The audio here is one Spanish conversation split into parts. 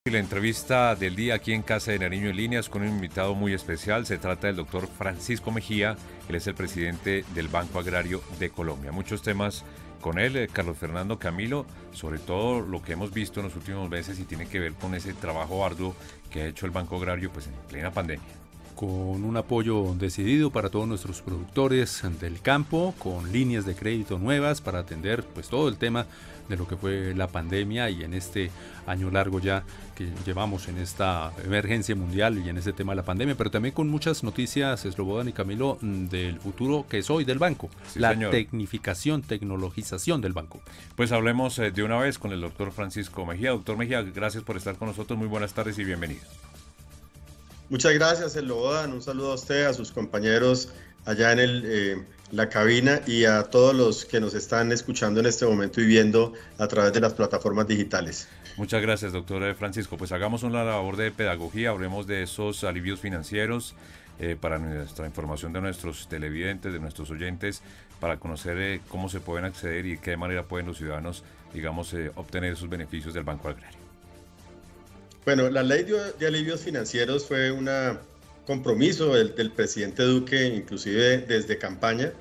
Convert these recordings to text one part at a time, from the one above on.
La entrevista del día aquí en Casa de Nariño en Líneas con un invitado muy especial. Se trata del doctor Francisco Mejía. Él es el presidente del Banco Agrario de Colombia. Muchos temas con él, Carlos Fernando, Camilo, sobre todo lo que hemos visto en los últimos meses y tiene que ver con ese trabajo arduo que ha hecho el Banco Agrario pues en plena pandemia. Con un apoyo decidido para todos nuestros productores del campo, con líneas de crédito nuevas para atender pues todo el tema de lo que fue la pandemia y en este año largo ya que llevamos en esta emergencia mundial y en este tema de la pandemia, pero también con muchas noticias, Slobodan y Camilo, del futuro que es hoy del banco, Sí, la señor. tecnificación, tecnologización del banco. Pues hablemos de una vez con el doctor Francisco Mejía. Doctor Mejía, gracias por estar con nosotros. Muy buenas tardes y bienvenido. Muchas gracias, Slobodan. Un saludo a usted, a sus compañeros allá en la cabina y a todos los que nos están escuchando en este momento y viendo a través de las plataformas digitales. Muchas gracias, doctor Francisco. Pues hagamos una labor de pedagogía, hablemos de esos alivios financieros para nuestra información de nuestros televidentes, de nuestros oyentes, para conocer cómo se pueden acceder y de qué manera pueden los ciudadanos, digamos, obtener esos beneficios del Banco Agrario. Bueno, la ley de alivios financieros fue un compromiso del presidente Duque, inclusive desde campaña,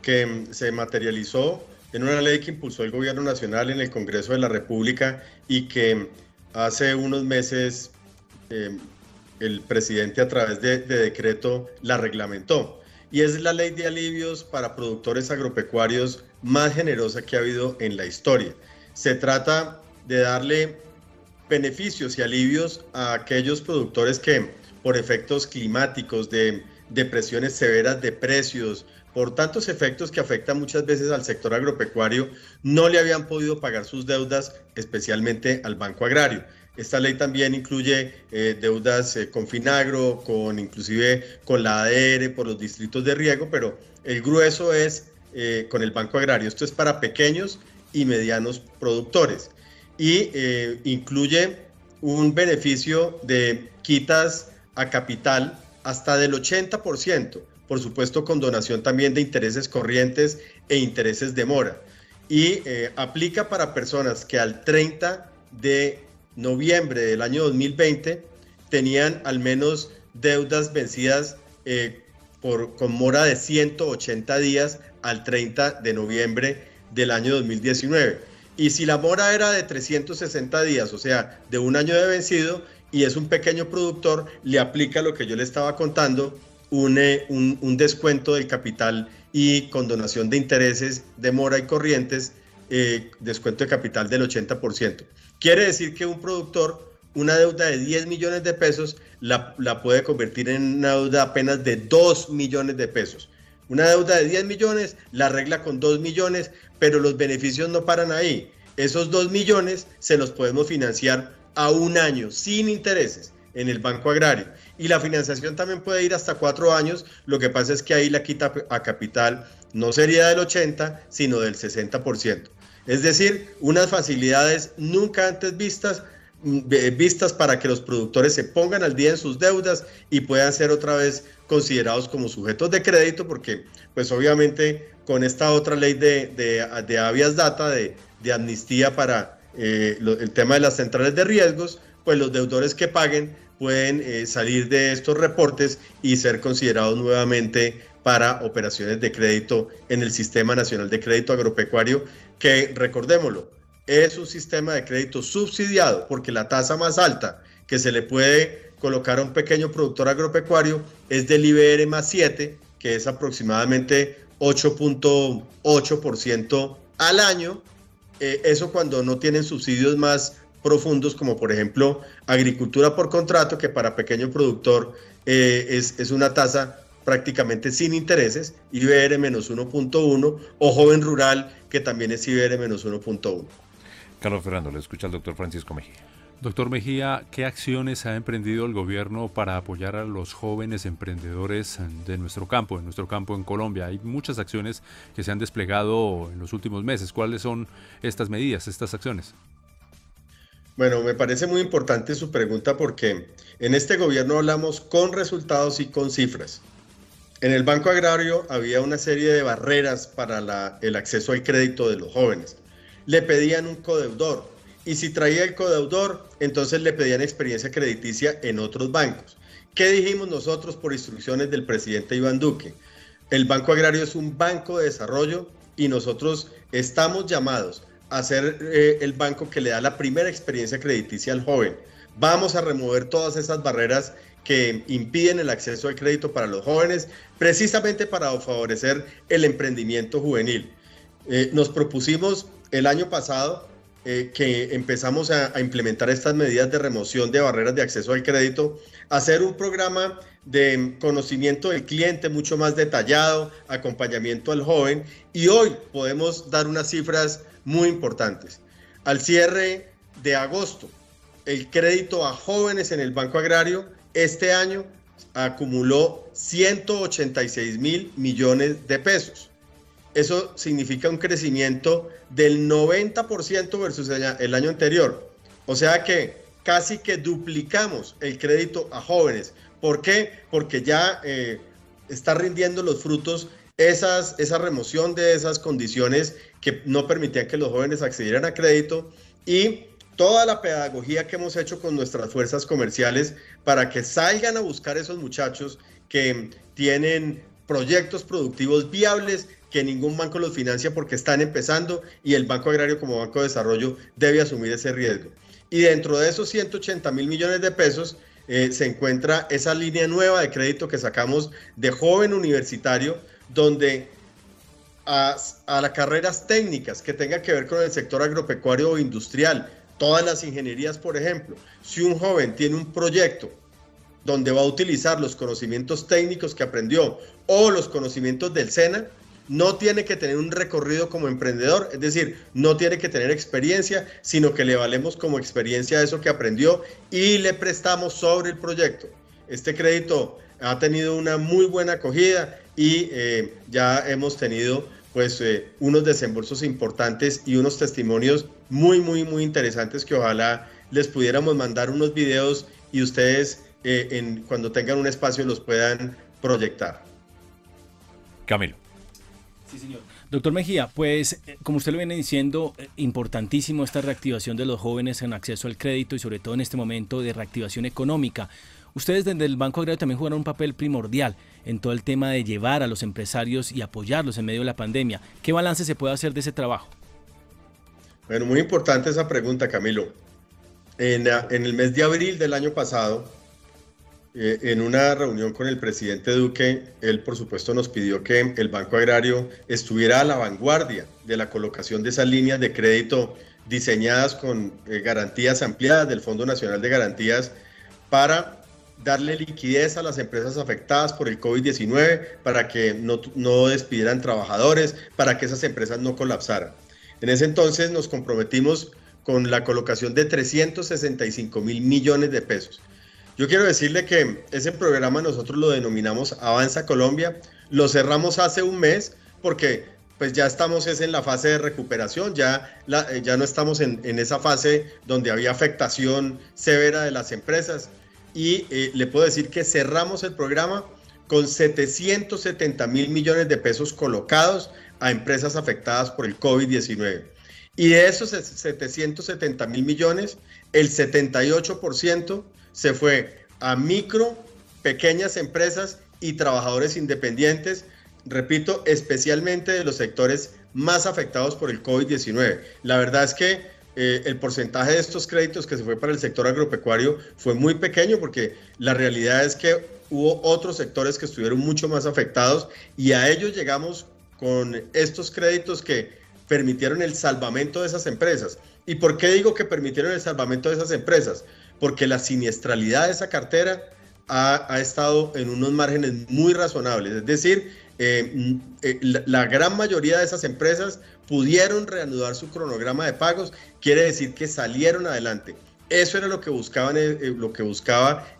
que se materializó en una ley que impulsó el gobierno nacional en el Congreso de la República y que hace unos meses el presidente a través de decreto la reglamentó. Y es la ley de alivios para productores agropecuarios más generosa que ha habido en la historia. Se trata de darle beneficios y alivios a aquellos productores que por efectos climáticos, de presiones severas de precios, por tantos efectos que afectan muchas veces al sector agropecuario, no le habían podido pagar sus deudas, especialmente al Banco Agrario. Esta ley también incluye deudas con Finagro, inclusive con la ADR por los distritos de riego, pero el grueso es con el Banco Agrario. Esto es para pequeños y medianos productores. Y incluye un beneficio de quitas a capital hasta del 80%, por supuesto con donación también de intereses corrientes e intereses de mora. Y aplica para personas que al 30 de noviembre del año 2020 tenían al menos deudas vencidas con mora de 180 días al 30 de noviembre del año 2019. Y si la mora era de 360 días, o sea, de un año de vencido, y es un pequeño productor, le aplica lo que yo le estaba contando, un descuento del capital y con donación de intereses de mora y corrientes, descuento de capital del 80%. Quiere decir que un productor, una deuda de 10 millones de pesos, la puede convertir en una deuda apenas de 2 millones de pesos. Una deuda de 10 millones la arregla con 2 millones, pero los beneficios no paran ahí. Esos 2 millones se los podemos financiar a un año sin intereses en el Banco Agrario. Y la financiación también puede ir hasta 4 años. Lo que pasa es que ahí la quita a capital no sería del 80%, sino del 60%. Es decir, unas facilidades nunca antes vistas para que los productores se pongan al día en sus deudas y puedan ser otra vez considerados como sujetos de crédito, porque pues obviamente con esta otra ley de habeas data, de amnistía para el tema de las centrales de riesgos, pues los deudores que paguen pueden salir de estos reportes y ser considerados nuevamente para operaciones de crédito en el Sistema Nacional de Crédito Agropecuario, que recordémoslo, es un sistema de crédito subsidiado, porque la tasa más alta que se le puede colocar a un pequeño productor agropecuario es del IBR más 7, que es aproximadamente 8.8% al año. Eso cuando no tienen subsidios más profundos, como por ejemplo agricultura por contrato, que para pequeño productor es una tasa prácticamente sin intereses, IBR menos 1.1, o joven rural, que también es IBR menos 1.1. Carlos Fernando, le escucha al doctor Francisco Mejía. Doctor Mejía, ¿qué acciones ha emprendido el gobierno para apoyar a los jóvenes emprendedores de nuestro campo en Colombia? Hay muchas acciones que se han desplegado en los últimos meses. ¿Cuáles son estas medidas, estas acciones? Bueno, me parece muy importante su pregunta porque en este gobierno hablamos con resultados y con cifras. En el Banco Agrario había una serie de barreras para el acceso al crédito de los jóvenes. Le pedían un codeudor y si traía el codeudor, entonces le pedían experiencia crediticia en otros bancos. ¿Qué dijimos nosotros por instrucciones del presidente Iván Duque? El Banco Agrario es un banco de desarrollo y nosotros estamos llamados a ser el banco que le da la primera experiencia crediticia al joven. Vamos a remover todas esas barreras que impiden el acceso al crédito para los jóvenes, precisamente para favorecer el emprendimiento juvenil. Nos propusimos el año pasado que empezamos a implementar estas medidas de remoción de barreras de acceso al crédito, hacer un programa de conocimiento del cliente mucho más detallado, acompañamiento al joven, y hoy podemos dar unas cifras muy importantes. Al cierre de agosto, el crédito a jóvenes en el Banco Agrario este año acumuló 186.000 millones de pesos. Eso significa un crecimiento del 90% versus el año anterior. O sea que casi que duplicamos el crédito a jóvenes. ¿Por qué? Porque ya está rindiendo los frutos esa remoción de esas condiciones que no permitían que los jóvenes accedieran a crédito, y toda la pedagogía que hemos hecho con nuestras fuerzas comerciales para que salgan a buscar esos muchachos que tienen proyectos productivos viables, que ningún banco los financia porque están empezando, y el Banco Agrario como Banco de Desarrollo debe asumir ese riesgo. Y dentro de esos 180.000 millones de pesos se encuentra esa línea nueva de crédito que sacamos de joven universitario, donde a las carreras técnicas que tengan que ver con el sector agropecuario o industrial, todas las ingenierías, por ejemplo, si un joven tiene un proyecto donde va a utilizar los conocimientos técnicos que aprendió o los conocimientos del SENA, no tiene que tener un recorrido como emprendedor, es decir, no tiene que tener experiencia, sino que le valemos como experiencia eso que aprendió y le prestamos sobre el proyecto. Este crédito ha tenido una muy buena acogida y ya hemos tenido pues unos desembolsos importantes y unos testimonios muy interesantes que ojalá les pudiéramos mandar unos videos y ustedes cuando tengan un espacio los puedan proyectar. Camilo. Sí, señor. Doctor Mejía, pues como usted lo viene diciendo, importantísimo esta reactivación de los jóvenes en acceso al crédito y sobre todo en este momento de reactivación económica. Ustedes desde el Banco Agrario también jugaron un papel primordial en todo el tema de llevar a los empresarios y apoyarlos en medio de la pandemia. ¿Qué balance se puede hacer de ese trabajo? Bueno, muy importante esa pregunta, Camilo. En el mes de abril del año pasado, en una reunión con el presidente Duque, él por supuesto nos pidió que el Banco Agrario estuviera a la vanguardia de la colocación de esas líneas de crédito diseñadas con garantías ampliadas del Fondo Nacional de Garantías para darle liquidez a las empresas afectadas por el COVID-19, para que no despidieran trabajadores, para que esas empresas no colapsaran. En ese entonces nos comprometimos con la colocación de 365.000 millones de pesos. Yo quiero decirle que ese programa nosotros lo denominamos Avanza Colombia, lo cerramos hace un mes porque pues ya estamos en la fase de recuperación, ya no estamos en esa fase donde había afectación severa de las empresas, y le puedo decir que cerramos el programa con 770.000 millones de pesos colocados a empresas afectadas por el COVID-19. Y de esos 770.000 millones, el 78% se fue a micro, pequeñas empresas y trabajadores independientes, repito, especialmente de los sectores más afectados por el COVID-19. La verdad es que el porcentaje de estos créditos que se fue para el sector agropecuario fue muy pequeño, porque la realidad es que hubo otros sectores que estuvieron mucho más afectados y a ellos llegamos con estos créditos que permitieron el salvamento de esas empresas. ¿Y por qué digo que permitieron el salvamento de esas empresas? Porque la siniestralidad de esa cartera ha estado en unos márgenes muy razonables, es decir, la gran mayoría de esas empresas pudieron reanudar su cronograma de pagos, quiere decir que salieron adelante. Eso era lo que buscaba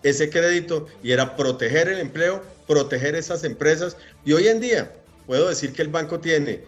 ese crédito, y era proteger el empleo, proteger esas empresas. Y hoy en día puedo decir que el banco tiene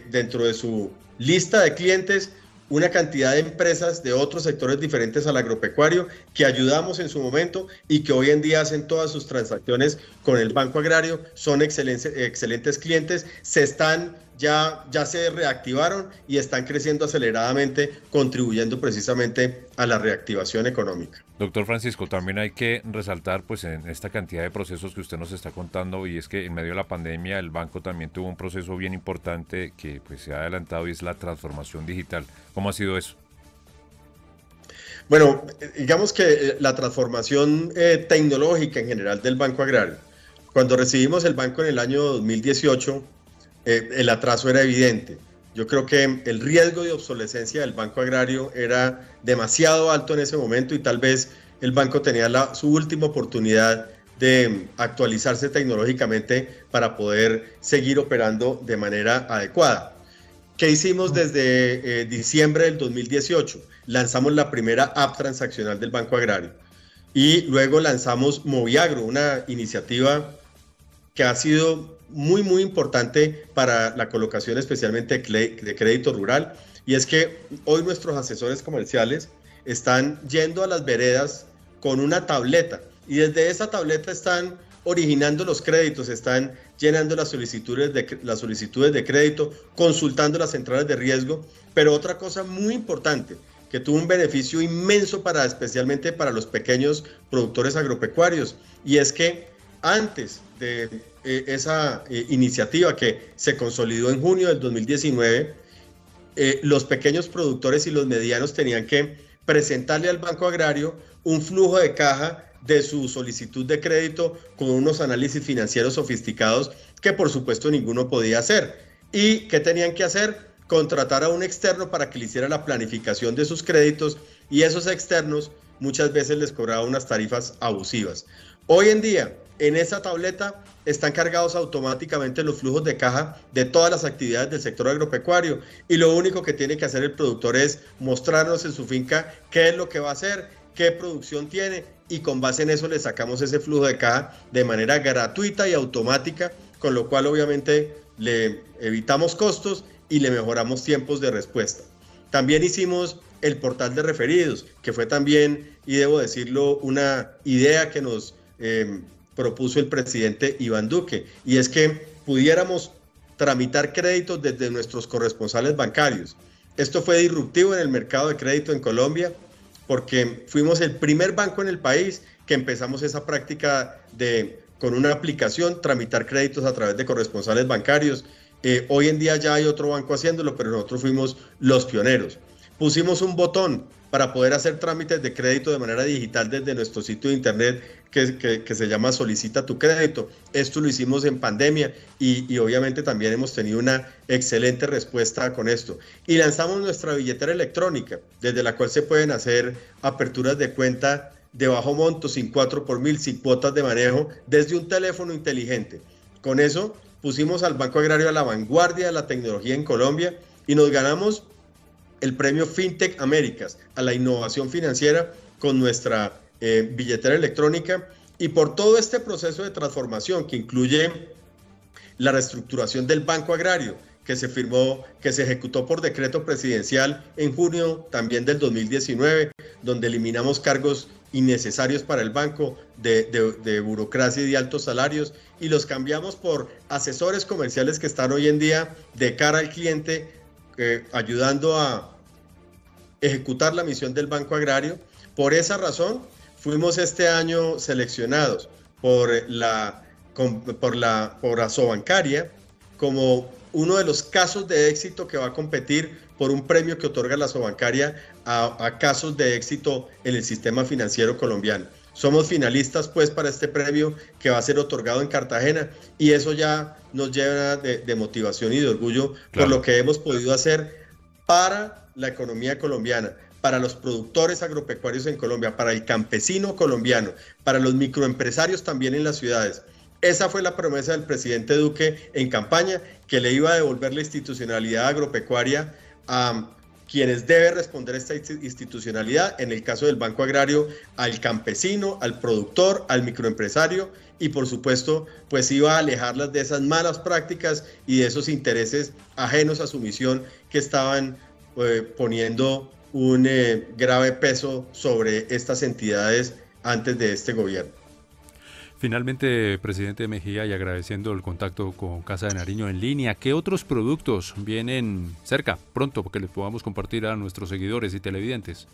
dentro de su lista de clientes una cantidad de empresas de otros sectores diferentes al agropecuario que ayudamos en su momento y que hoy en día hacen todas sus transacciones con el Banco Agrario, son excelentes clientes, se están ya se reactivaron y están creciendo aceleradamente, contribuyendo precisamente a la reactivación económica. Doctor Francisco, también hay que resaltar pues en esta cantidad de procesos que usted nos está contando, y es que en medio de la pandemia el banco también tuvo un proceso bien importante que pues se ha adelantado, y es la transformación digital. ¿Cómo ha sido eso? Bueno, digamos que la transformación tecnológica en general del Banco Agrario, cuando recibimos el banco en el año 2018, el atraso era evidente. Yo creo que el riesgo de obsolescencia del Banco Agrario era demasiado alto en ese momento, y tal vez el banco tenía su última oportunidad de actualizarse tecnológicamente para poder seguir operando de manera adecuada. ¿Qué hicimos desde diciembre del 2018? Lanzamos la primera app transaccional del Banco Agrario, y luego lanzamos Moviagro, una iniciativa que ha sido muy importante para la colocación especialmente de crédito rural, y es que hoy nuestros asesores comerciales están yendo a las veredas con una tableta, y desde esa tableta están originando los créditos, están llenando las solicitudes de crédito, consultando las centrales de riesgo. Pero otra cosa muy importante, que tuvo un beneficio inmenso especialmente para los pequeños productores agropecuarios, y es que antes de esa iniciativa que se consolidó en junio del 2019, los pequeños productores y los medianos tenían que presentarle al Banco Agrario un flujo de caja de su solicitud de crédito con unos análisis financieros sofisticados que por supuesto ninguno podía hacer. ¿Y qué tenían que hacer? Contratar a un externo para que le hiciera la planificación de sus créditos, y esos externos muchas veces les cobraban unas tarifas abusivas. Hoy en día, en esa tableta están cargados automáticamente los flujos de caja de todas las actividades del sector agropecuario, y lo único que tiene que hacer el productor es mostrarnos en su finca qué es lo que va a hacer, qué producción tiene, y con base en eso le sacamos ese flujo de caja de manera gratuita y automática, con lo cual obviamente le evitamos costos y le mejoramos tiempos de respuesta. También hicimos el portal de referidos, que fue también, y debo decirlo, una idea que nos propuso el presidente Iván Duque, y es que pudiéramos tramitar créditos desde nuestros corresponsales bancarios. Esto fue disruptivo en el mercado de crédito en Colombia, porque fuimos el primer banco en el país que empezamos esa práctica de, con una aplicación, tramitar créditos a través de corresponsales bancarios. Hoy en día ya hay otro banco haciéndolo, pero nosotros fuimos los pioneros. Pusimos un botón para poder hacer trámites de crédito de manera digital desde nuestro sitio de internet que se llama Solicita tu Crédito. Esto lo hicimos en pandemia y obviamente también hemos tenido una excelente respuesta con esto. Y lanzamos nuestra billetera electrónica, desde la cual se pueden hacer aperturas de cuenta de bajo monto, sin 4x1000, sin cuotas de manejo, desde un teléfono inteligente. Con eso pusimos al Banco Agrario a la vanguardia de la tecnología en Colombia, y nos ganamos el premio FinTech Américas a la innovación financiera con nuestra billetera electrónica. Y por todo este proceso de transformación que incluye la reestructuración del Banco Agrario, que se firmó, que se ejecutó por decreto presidencial en junio también del 2019, donde eliminamos cargos innecesarios para el banco de burocracia y de altos salarios, y los cambiamos por asesores comerciales que están hoy en día de cara al cliente, ayudando a ejecutar la misión del Banco Agrario. Por esa razón, fuimos este año seleccionados por Asobancaria como uno de los casos de éxito que va a competir por un premio que otorga la Asobancaria a casos de éxito en el sistema financiero colombiano. Somos finalistas pues para este premio que va a ser otorgado en Cartagena, y eso ya nos llena de motivación y de orgullo, claro, por lo que hemos podido hacer para la economía colombiana, para los productores agropecuarios en Colombia, para el campesino colombiano, para los microempresarios también en las ciudades. Esa fue la promesa del presidente Duque en campaña, que le iba a devolver la institucionalidad agropecuaria a quienes deben responder esta institucionalidad, en el caso del Banco Agrario, al campesino, al productor, al microempresario, y por supuesto, pues iba a alejarlas de esas malas prácticas y de esos intereses ajenos a su misión que estaban poniendo un grave peso sobre estas entidades antes de este gobierno. Finalmente, presidente Mejía, y agradeciendo el contacto con Casa de Nariño en línea, ¿qué otros productos vienen cerca, pronto, porque les podamos compartir a nuestros seguidores y televidentes?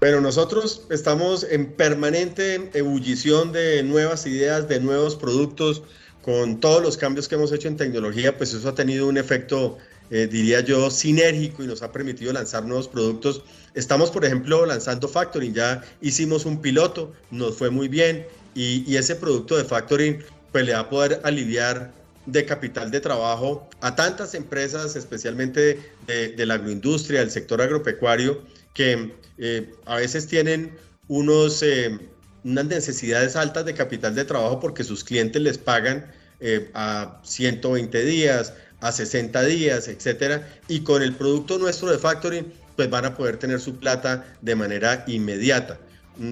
Bueno, nosotros estamos en permanente ebullición de nuevas ideas, de nuevos productos. Con todos los cambios que hemos hecho en tecnología, pues eso ha tenido un efecto, diría yo, sinérgico y nos ha permitido lanzar nuevos productos. Estamos, por ejemplo, lanzando factoring. Ya hicimos un piloto, nos fue muy bien y ese producto de factoring pues le va a poder aliviar de capital de trabajo a tantas empresas, especialmente de la agroindustria, del sector agropecuario, que a veces tienen unas necesidades altas de capital de trabajo porque sus clientes les pagan a 120 días, a 60 días, etcétera, y con el producto nuestro de factoring pues van a poder tener su plata de manera inmediata.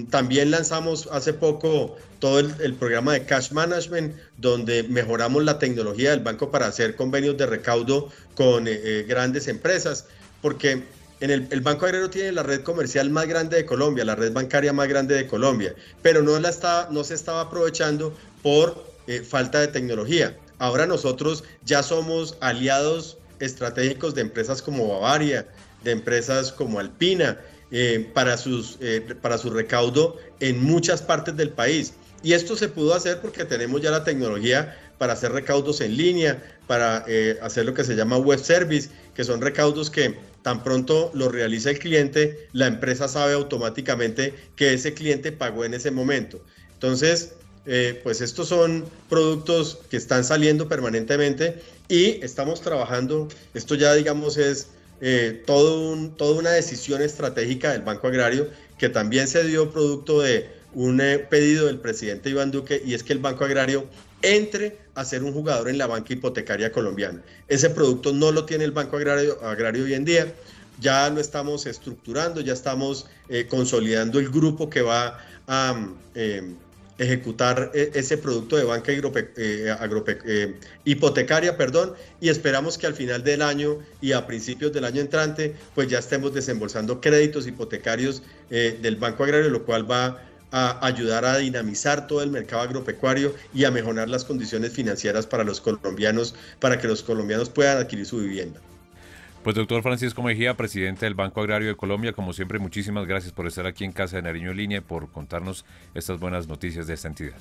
También lanzamos hace poco todo el programa de Cash Management, donde mejoramos la tecnología del banco para hacer convenios de recaudo con grandes empresas, porque el Banco Agrario tiene la red comercial más grande de Colombia, la red bancaria más grande de Colombia, pero no se estaba aprovechando por falta de tecnología. Ahora nosotros ya somos aliados estratégicos de empresas como Bavaria, de empresas como Alpina, para su recaudo en muchas partes del país. Y esto se pudo hacer porque tenemos ya la tecnología para hacer recaudos en línea, para hacer lo que se llama web service, que son recaudos que tan pronto lo realiza el cliente, la empresa sabe automáticamente que ese cliente pagó en ese momento. Entonces, pues estos son productos que están saliendo permanentemente y estamos trabajando, esto ya digamos es toda una decisión estratégica del Banco Agrario que también se dio producto de un pedido del presidente Iván Duque, y es que el Banco Agrario entre a ser un jugador en la banca hipotecaria colombiana. Ese producto no lo tiene el Banco Agrario hoy en día, ya lo estamos estructurando, ya estamos consolidando el grupo que va a ejecutar ese producto de banca hipotecaria, y esperamos que al final del año y a principios del año entrante pues ya estemos desembolsando créditos hipotecarios del Banco Agrario, lo cual va a ayudar a dinamizar todo el mercado agropecuario y a mejorar las condiciones financieras para los colombianos, para que los colombianos puedan adquirir su vivienda. Pues doctor Francisco Mejía, presidente del Banco Agrario de Colombia, como siempre, muchísimas gracias por estar aquí en Casa de Nariño en línea y por contarnos estas buenas noticias de esta entidad.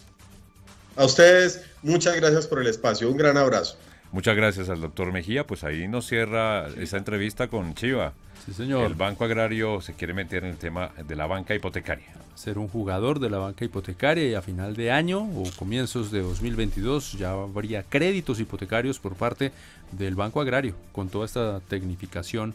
A ustedes, muchas gracias por el espacio. Un gran abrazo. Muchas gracias al doctor Mejía. Pues ahí nos cierra esta entrevista con Chiva. Sí, señor. El Banco Agrario se quiere meter en el tema de la banca hipotecaria. Ser un jugador de la banca hipotecaria, y a final de año o comienzos de 2022 ya habría créditos hipotecarios por parte del Banco Agrario, con toda esta tecnificación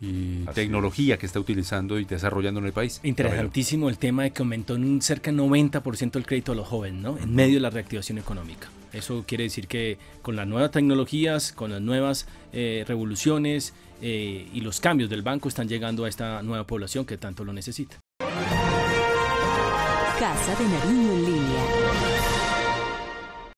y tecnología que está utilizando y desarrollando en el país. Interesantísimo el tema de que aumentó en un cerca del 90% el crédito a los jóvenes, ¿no? En medio de la reactivación económica. Eso quiere decir que con las nuevas tecnologías, con las nuevas revoluciones y los cambios del banco están llegando a esta nueva población que tanto lo necesita. Casa de Nariño en línea.